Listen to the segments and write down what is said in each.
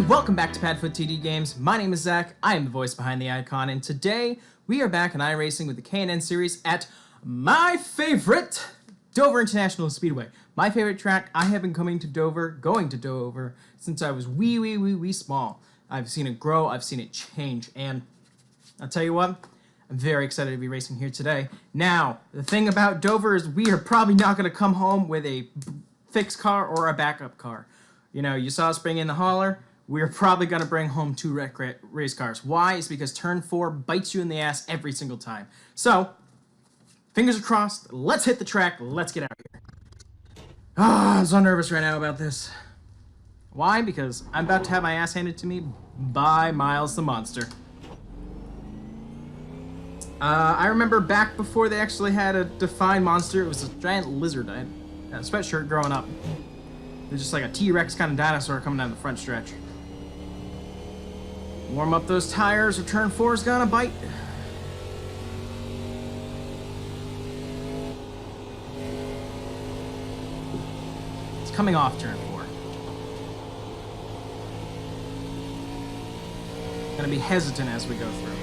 welcome back to PadfootTD Games. My name is Zach, I am the voice behind the icon, and today we are back in iRacing with the K&N Series at my favorite Dover International Speedway. My favorite track. I have been going to Dover since I was wee small. I've seen it grow, I've seen it change, and I'll tell you what, I'm very excited to be racing here today. Now, the thing about Dover is we are probably not going to come home with a fixed car or a backup car. You know, you saw us bring in the hauler. We're probably going to bring home two race cars. Why? It's because turn 4 bites you in the ass every single time. So, fingers are crossed. Let's hit the track. Let's get out of here. I'm so nervous right now about this. Why? Because I'm about to have my ass handed to me by Miles the Monster. I remember back before they actually had a defined monster. It was a giant lizard. I had a sweatshirt growing up. It was just like a T-Rex kind of dinosaur coming down the front stretch. Warm up those tires or turn 4's gonna bite. It's coming off turn 4. Gonna be hesitant as we go through.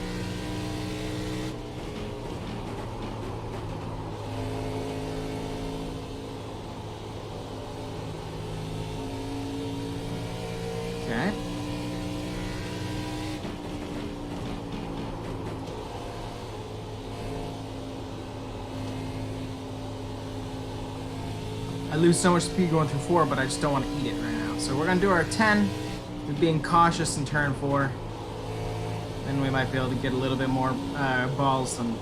Okay. I lose so much speed going through 4, but I just don't want to eat it right now. So we're going to do our 10 with being cautious in turn 4. Then we might be able to get a little bit more balls and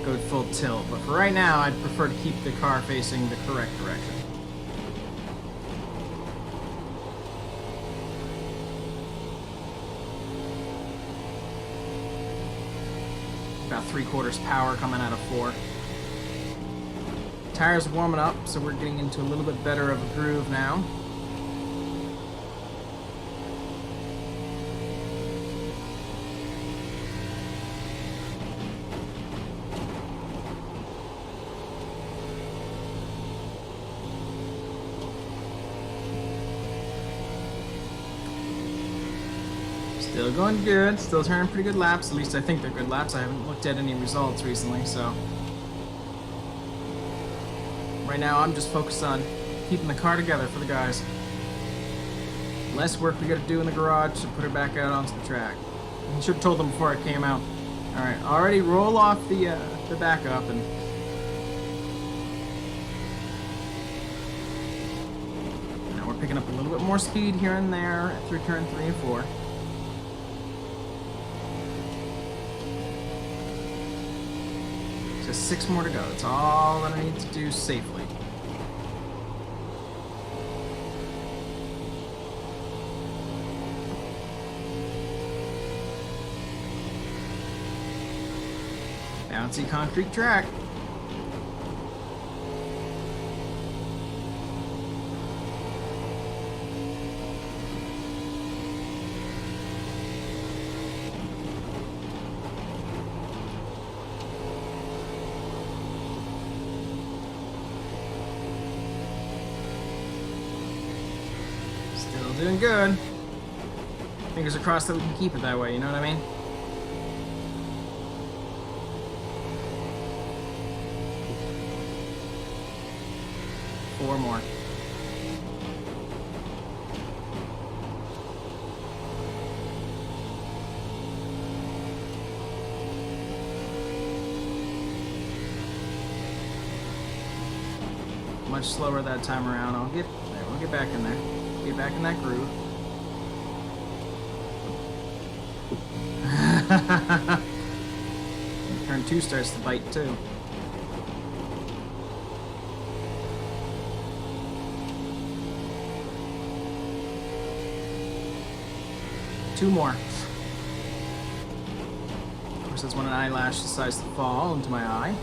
go full tilt. But for right now, I'd prefer to keep the car facing the correct direction. About 3/4 power coming out of 4. Tires are warming up, so we're getting into a little bit better of a groove now. Still going good, still turning pretty good laps, at least I think they're good laps. I haven't looked at any results recently, so. Right now I'm just focused on keeping the car together for the guys. Less work we gotta do in the garage to put her back out onto the track. I should have told them before I came out. Alright, already roll off the backup and now we're picking up a little bit more speed here and there through turn 3 and 4. Just 6 more to go. That's all that I need to do safely. Bouncy concrete track. Doing good. Fingers are crossed that we can keep it that way, you know what I mean? Four more. Much slower that time around. We'll get back in there. Get back in that groove. Turn 2 starts to bite too. Two more. Of course, that's when an eyelash decides to fall into my eye.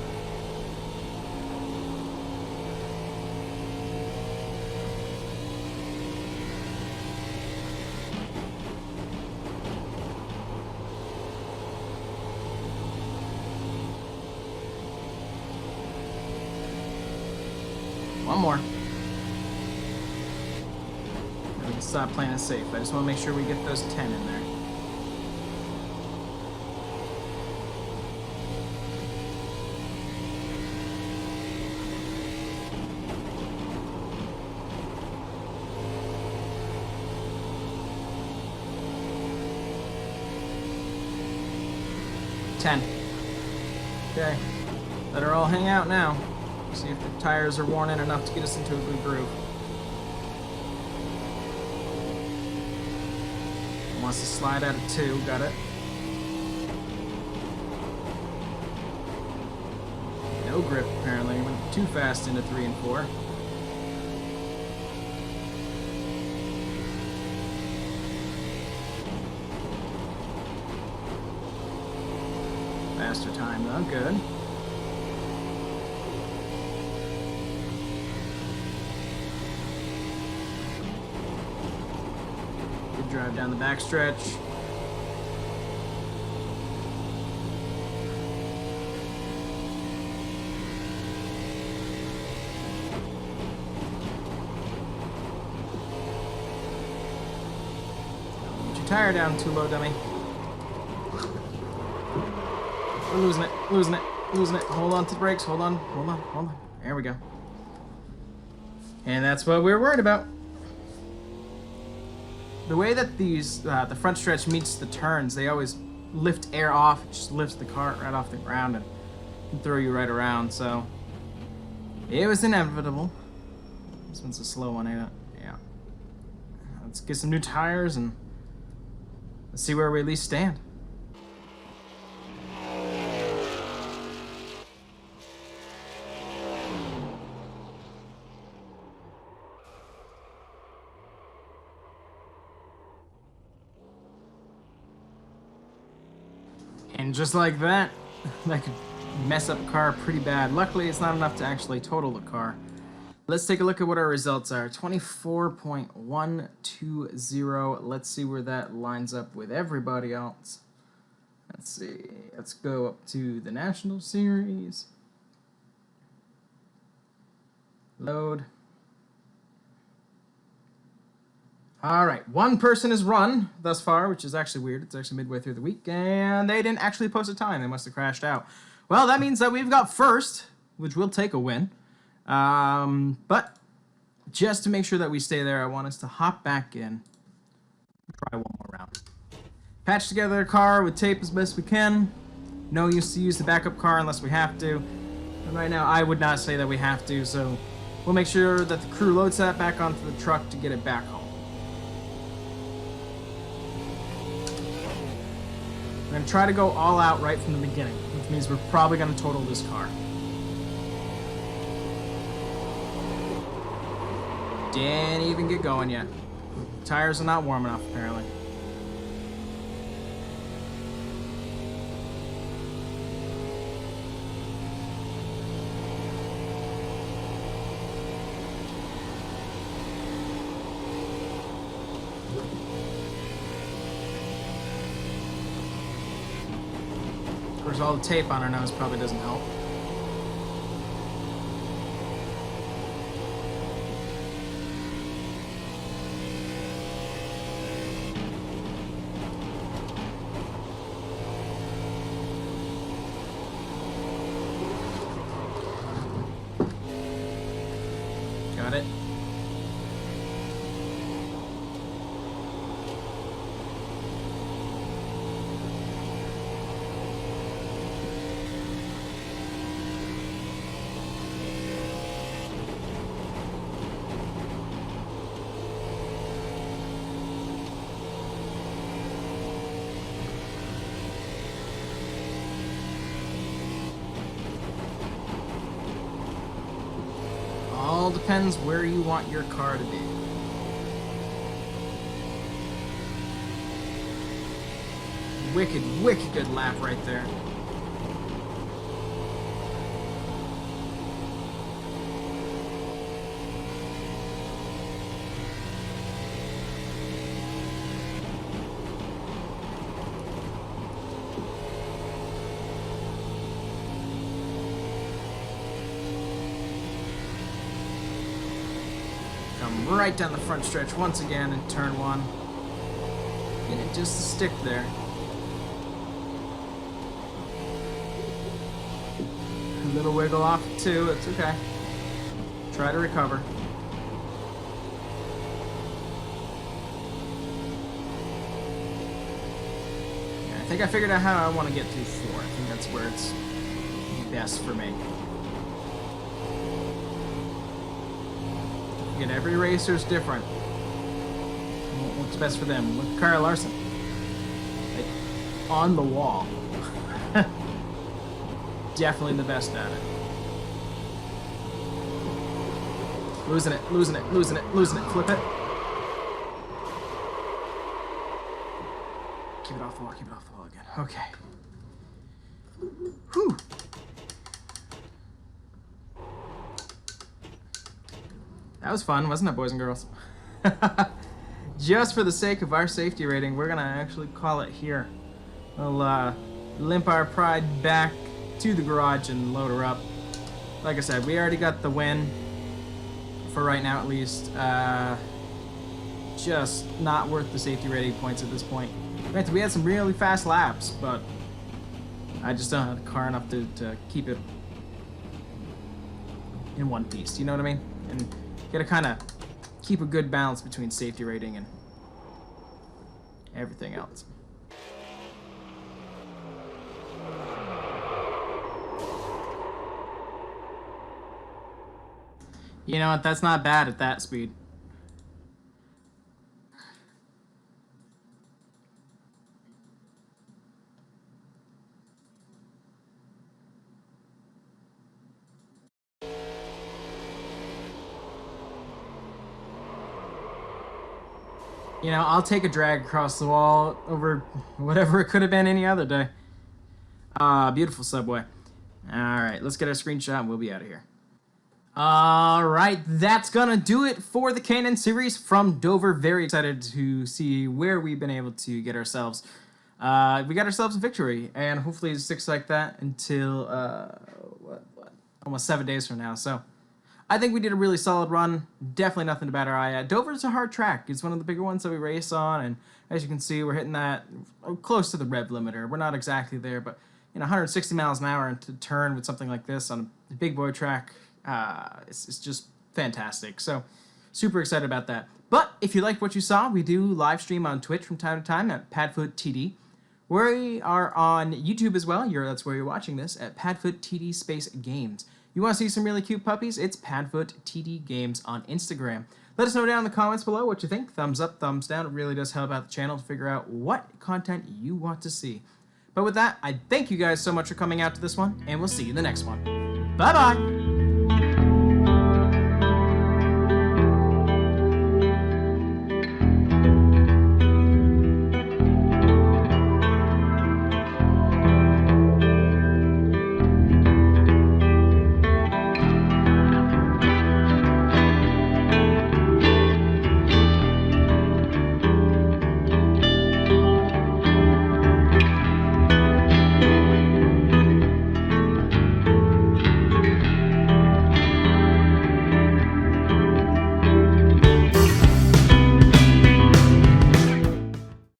One more. stop playing it safe. I just want to make sure we get those 10 in there. Okay, let her all hang out now. See if the tires are worn in enough to get us into a good groove. Wants to slide out of 2, got it. No grip apparently, went too fast into 3 and 4. Faster time though, good. Good drive down the backstretch. Get your tire down too low, dummy. We're losing it, losing it, losing it. Hold on to the brakes, hold on, hold on, hold on. There we go. And that's what we were worried about. The way that these, the front stretch meets the turns, they always lift air off. It just lifts the car right off the ground and throw you right around, so it was inevitable. This one's a slow one, ain't it? Yeah. Let's get some new tires and let's see where we at least stand. And just like that, that could mess up a car pretty bad. Luckily, it's not enough to actually total the car. Let's take a look at what our results are. 24.120. Let's see where that lines up with everybody else. Let's see. Let's go up to the National Series. Load. All right, one person has run thus far, which is actually weird. It's actually midway through the week, and they didn't actually post a time. They must have crashed out. Well, that means that we've got first, which will take a win. But just to make sure that we stay there, I want us to hop back in. Try one more round. Patch together the car with tape as best we can. No use to use the backup car unless we have to. And right now, I would not say that we have to, so we'll make sure that the crew loads that back onto the truck to get it back home. We're going to try to go all out right from the beginning, which means we're probably going to total this car. Didn't even get going yet. Tires are not warm enough, apparently. Of course, all the tape on our nose probably doesn't help. Got it. All depends where you want your car to be. Wicked, wicked good lap right there. Come right down the front stretch once again in turn 1. Get it just to stick there. A little wiggle off too, it's okay. Try to recover. Yeah, I think I figured out how I want to get through 4. I think that's where it's best for me. Again, every racer's different. What's best for them? Look at Kyle Larson. Like, on the wall. Definitely the best at it. Losing it, losing it, losing it, losing it. Flip it. Keep it off the wall, keep it off the wall again. Okay. Whew. That was fun, wasn't it, boys and girls? Just for the sake of our safety rating, we're gonna actually call it here. We'll limp our pride back to the garage and load her up. Like I said, we already got the win, for right now at least. Just not worth the safety rating points at this point. Granted, we had some really fast laps, but I just don't have the car enough to keep it in one piece, you know what I mean? And gotta kind of keep a good balance between safety rating and everything else. You know what, that's not bad at that speed. You know, I'll take a drag across the wall over whatever it could have been any other day. Beautiful subway. Alright, let's get our screenshot and we'll be out of here. Alright, that's gonna do it for the K&N series from Dover. Very excited to see where we've been able to get ourselves. We got ourselves a victory, and hopefully it sticks like that until, almost 7 days from now. So, I think we did a really solid run. Definitely nothing to bat our eye at. Dover's a hard track. It's one of the bigger ones that we race on, and as you can see, we're hitting that close to the rev limiter. We're not exactly there, but 160 miles an hour to turn with something like this on a big boy track, it's just fantastic. So, super excited about that. But if you liked what you saw, we do live stream on Twitch from time to time at PadfootTD. We are on YouTube as well. That's where you're watching this, at PadfootTD Space Games. You want to see some really cute puppies? It's PadfootTD Games on Instagram. Let us know down in the comments below what you think. Thumbs up, thumbs down. It really does help out the channel to figure out what content you want to see. But with that, I thank you guys so much for coming out to this one, and we'll see you in the next one. Bye-bye!